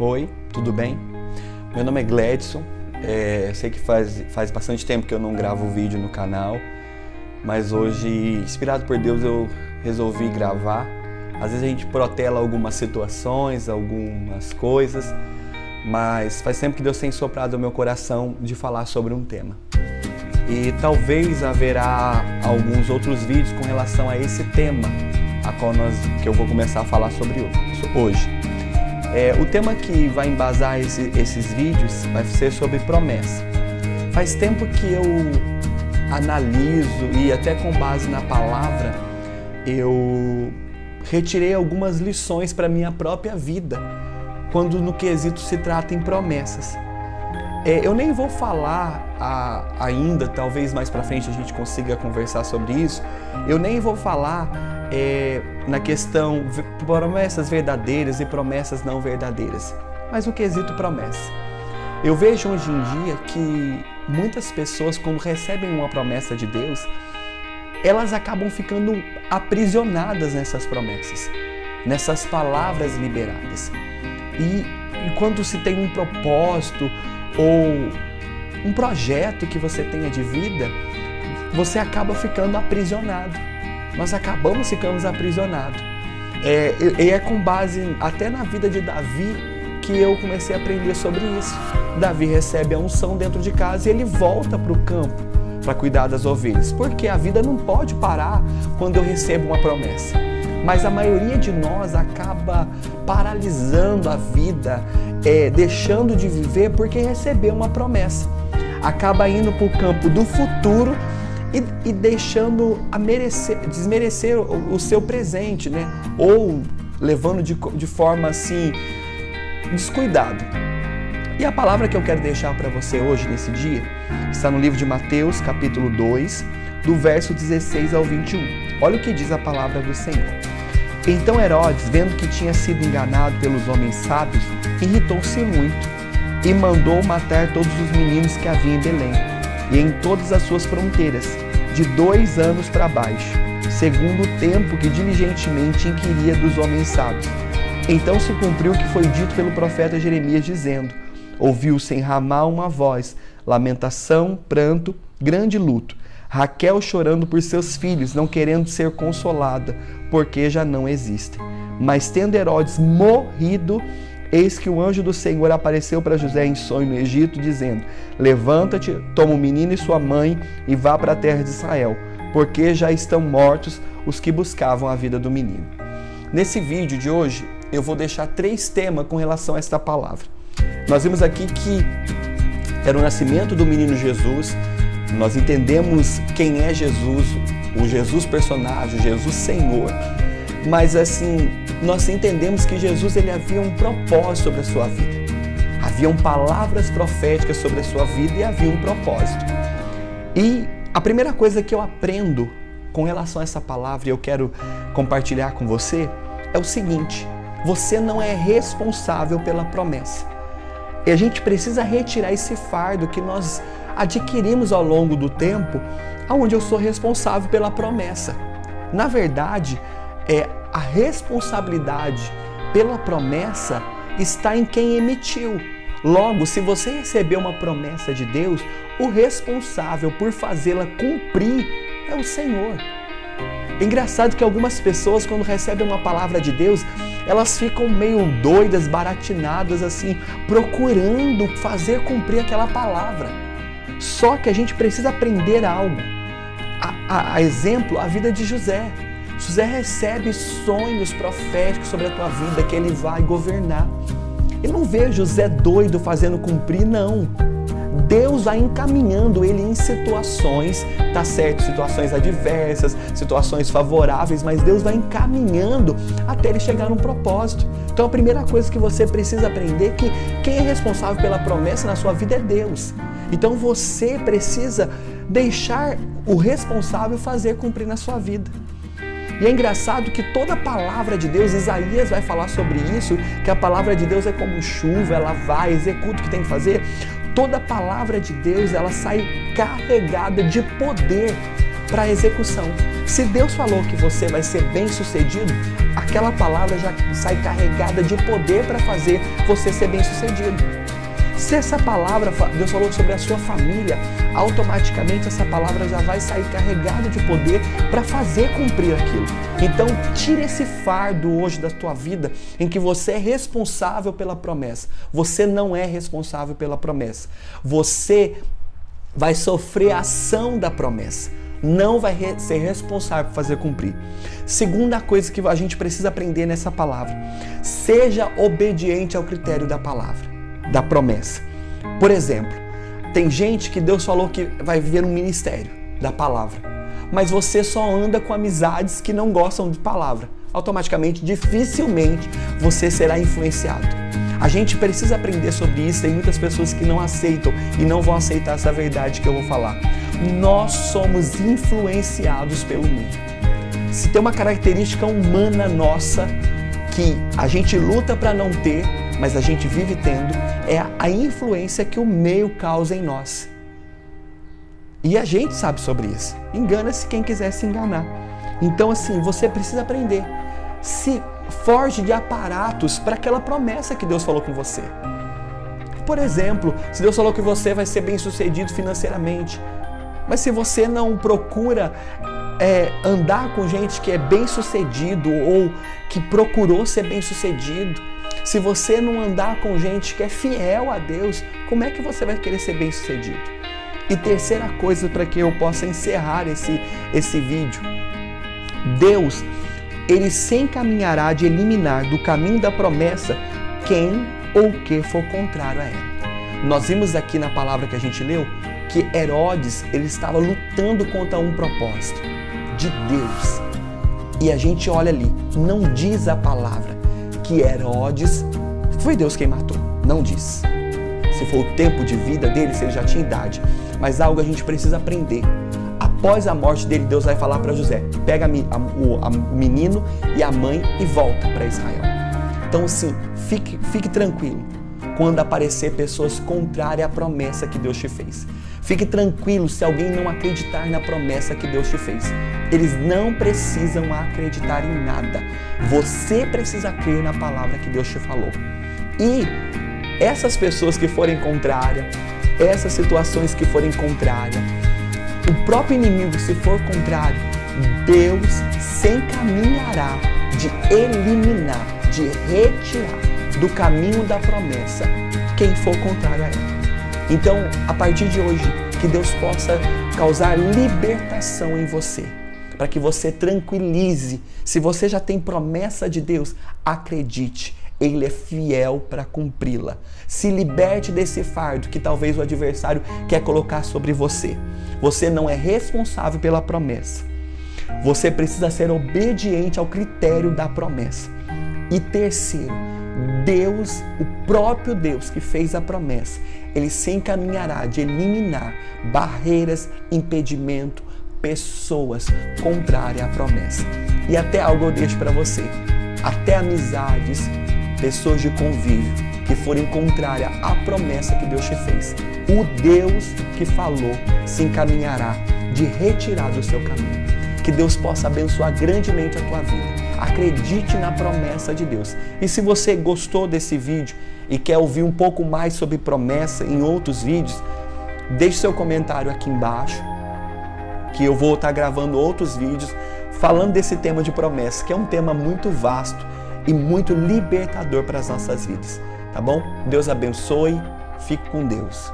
Oi, tudo bem? Meu nome é Gledson, sei que faz bastante tempo que eu não gravo vídeo no canal, mas hoje, inspirado por Deus, eu resolvi gravar. Às vezes a gente protela algumas situações, algumas coisas, mas faz tempo que Deus tem soprado no meu coração de falar sobre um tema. E talvez haverá alguns outros vídeos com relação a esse tema, que eu vou começar a falar sobre hoje. O tema que vai embasar esses vídeos vai ser sobre promessa. Faz tempo que eu analiso e até com base na palavra, eu retirei algumas lições para a minha própria vida, quando no quesito se trata em promessas. Eu nem vou falar ainda, talvez mais para frente a gente consiga conversar sobre isso, eu nem vou falar na questão promessas verdadeiras e promessas não verdadeiras, mas o quesito promessa. Eu vejo hoje em dia que muitas pessoas, quando recebem uma promessa de Deus, elas acabam ficando aprisionadas nessas promessas, nessas palavras liberadas. E quando se tem um propósito ou um projeto que você tenha de vida, você acaba ficando aprisionado. Nós acabamos ficando aprisionados. É com base até na vida de Davi que eu comecei a aprender sobre isso. Davi recebe a unção dentro de casa e ele volta para o campo para cuidar das ovelhas. Porque a vida não pode parar quando eu recebo uma promessa. Mas a maioria de nós acaba paralisando a vida, deixando de viver porque recebeu uma promessa. Acaba indo para o campo do futuro e deixando desmerecer o seu presente, né? Ou levando de forma assim, descuidado. E a palavra que eu quero deixar para você hoje, nesse dia, está no livro de Mateus, capítulo 2, do verso 16 ao 21. Olha o que diz a palavra do Senhor. Então Herodes, vendo que tinha sido enganado pelos homens sábios, irritou-se muito e mandou matar todos os meninos que havia em Belém e em todas as suas fronteiras, de 2 anos para baixo, segundo o tempo que diligentemente inquiria dos homens sábios. Então se cumpriu o que foi dito pelo profeta Jeremias, dizendo: ouviu-se em Ramá uma voz, lamentação, pranto, grande luto, Raquel chorando por seus filhos, não querendo ser consolada, porque já não existem. Mas tendo Herodes morrido, eis que o anjo do Senhor apareceu para José em sonho no Egito, dizendo: levanta-te, toma o menino e sua mãe e vá para a terra de Israel, porque já estão mortos os que buscavam a vida do menino. Nesse vídeo de hoje, eu vou deixar 3 temas com relação a esta palavra. Nós vimos aqui que era o nascimento do menino Jesus, nós entendemos quem é Jesus, o Jesus personagem, o Jesus Senhor, mas assim, nós entendemos que Jesus ele havia um propósito sobre a sua vida. Haviam palavras proféticas sobre a sua vida e havia um propósito. E a primeira coisa que eu aprendo com relação a essa palavra e eu quero compartilhar com você é o seguinte: você não é responsável pela promessa. E a gente precisa retirar esse fardo que nós adquirimos ao longo do tempo, onde eu sou responsável pela promessa. Na verdade, a responsabilidade pela promessa está em quem emitiu. Logo, se você recebeu uma promessa de Deus, o responsável por fazê-la cumprir é o Senhor. É engraçado que algumas pessoas, quando recebem uma palavra de Deus, elas ficam meio doidas, baratinadas, assim, procurando fazer cumprir aquela palavra. Só que a gente precisa aprender algo. A exemplo, a vida de José. José recebe sonhos proféticos sobre a tua vida, que ele vai governar. Eu não vejo José doido fazendo cumprir, não. Deus vai encaminhando ele em situações, tá certo, situações adversas, situações favoráveis, mas Deus vai encaminhando até ele chegar num propósito. Então a primeira coisa que você precisa aprender é que quem é responsável pela promessa na sua vida é Deus. Então você precisa deixar o responsável fazer cumprir na sua vida. E é engraçado que toda a palavra de Deus, Isaías vai falar sobre isso, que a palavra de Deus é como chuva, ela vai, executa o que tem que fazer. Toda a palavra de Deus, ela sai carregada de poder. para a execução. Se Deus falou que você vai ser bem-sucedido, aquela palavra já sai carregada de poder para fazer você ser bem-sucedido. Se essa palavra, Deus falou sobre a sua família, automaticamente essa palavra já vai sair carregada de poder para fazer cumprir aquilo. Então, tire esse fardo hoje da tua vida em que você é responsável pela promessa. Você não é responsável pela promessa. Você vai sofrer a ação da promessa. Não vai ser responsável por fazer cumprir. Segunda coisa que a gente precisa aprender nessa palavra: seja obediente ao critério da palavra, da promessa. Por exemplo, tem gente que Deus falou que vai viver um ministério da palavra, mas você só anda com amizades que não gostam de palavra. Automaticamente, dificilmente você será influenciado. A gente precisa aprender sobre isso. Tem muitas pessoas que não aceitam e não vão aceitar essa verdade que eu vou falar. Nós somos influenciados pelo meio. Se tem uma característica humana nossa que a gente luta para não ter, mas a gente vive tendo, é a influência que o meio causa em nós. E a gente sabe sobre isso. Engana-se quem quiser se enganar. Então, assim, você precisa aprender. Se forge de aparatos para aquela promessa que Deus falou com você. Por exemplo, se Deus falou que você vai ser bem-sucedido financeiramente, mas se você não procura andar com gente que é bem-sucedido ou que procurou ser bem-sucedido, se você não andar com gente que é fiel a Deus, como é que você vai querer ser bem-sucedido? E terceira coisa, para que eu possa encerrar esse vídeo: Deus, Ele se encaminhará de eliminar do caminho da promessa quem ou que for contrário a ela. Nós vimos aqui na palavra que a gente leu que Herodes, ele estava lutando contra um propósito de Deus. E a gente olha ali, não diz a palavra que Herodes foi Deus quem matou. Não diz. Se for o tempo de vida dele, se ele já tinha idade. Mas algo a gente precisa aprender. Após a morte dele, Deus vai falar para José: pega o menino e a mãe e volta para Israel. Então, assim, fique tranquilo quando aparecer pessoas contrárias à promessa que Deus te fez. Fique tranquilo se alguém não acreditar na promessa que Deus te fez. Eles não precisam acreditar em nada. Você precisa crer na palavra que Deus te falou. E essas pessoas que forem contrárias, essas situações que forem contrárias, o próprio inimigo, se for contrário, Deus se encaminhará de eliminar, de retirar do caminho da promessa quem for contrário a ela. Então, a partir de hoje, que Deus possa causar libertação em você, para que você tranquilize. Se você já tem promessa de Deus, acredite, Ele é fiel para cumpri-la. Se liberte desse fardo que talvez o adversário quer colocar sobre você. Você não é responsável pela promessa. Você precisa ser obediente ao critério da promessa. E terceiro, Deus, o próprio Deus que fez a promessa, Ele se encaminhará de eliminar barreiras, impedimento, pessoas contrárias à promessa. E até algo eu deixo para você, até amizades, pessoas de convívio que forem contrárias à promessa que Deus te fez. O Deus que falou se encaminhará de retirar do seu caminho. Que Deus possa abençoar grandemente a tua vida. Acredite na promessa de Deus. E se você gostou desse vídeo e quer ouvir um pouco mais sobre promessa em outros vídeos, deixe seu comentário aqui embaixo, que eu vou estar gravando outros vídeos falando desse tema de promessa, que é um tema muito vasto e muito libertador para as nossas vidas. Tá bom? Deus abençoe. Fique com Deus.